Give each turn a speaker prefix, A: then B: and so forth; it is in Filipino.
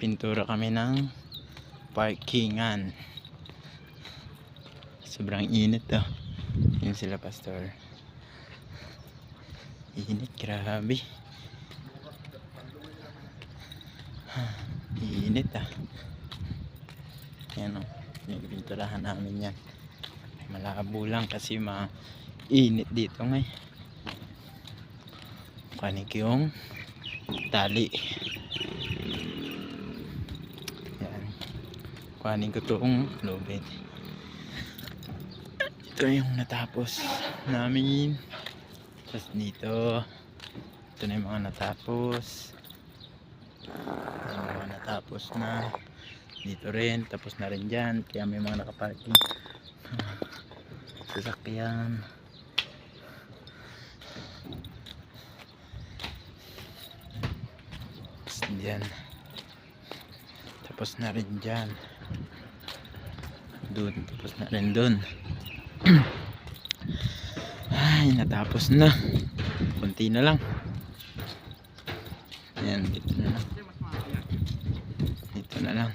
A: Pintura kami ng parkingan. Sobrang init to. Yun sila pastor. Init, grabe. Init Yan o. Pinagpinturahan namin yan. Malabo lang kasi mainit dito ngay. Kanik yung tali. Yan. Kuhanin ko itong lubid. Ito yung natapos namin. Tapos dito. Ito na yung mga natapos. Yung mga natapos na. Dito rin. Tapos na rin dyan. Kaya may mga nakaparking sasakyan. Tapos dyan. Tapos na rin dyan. Doon. Tapos na rin doon. Ay, natapos na. Kunti na lang. Ayan, dito na lang. Dito na lang.